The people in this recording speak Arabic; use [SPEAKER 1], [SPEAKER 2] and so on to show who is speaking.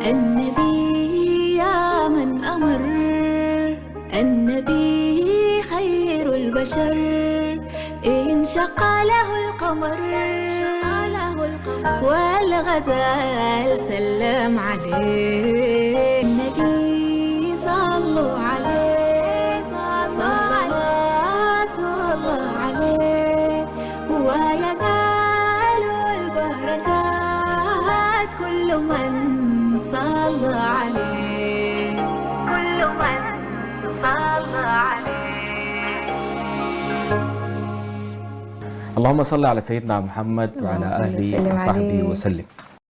[SPEAKER 1] النبي يا من أمر، النبي خير البشر، انشق له القمر والغزال سلم عليه. النبي صلوا عليه صلوات الله عليه، وينال البركات كل من صلى عليه، كل من صلى عليه.
[SPEAKER 2] اللهم صل على سيدنا محمد وعلى آله وصحبه وسلم.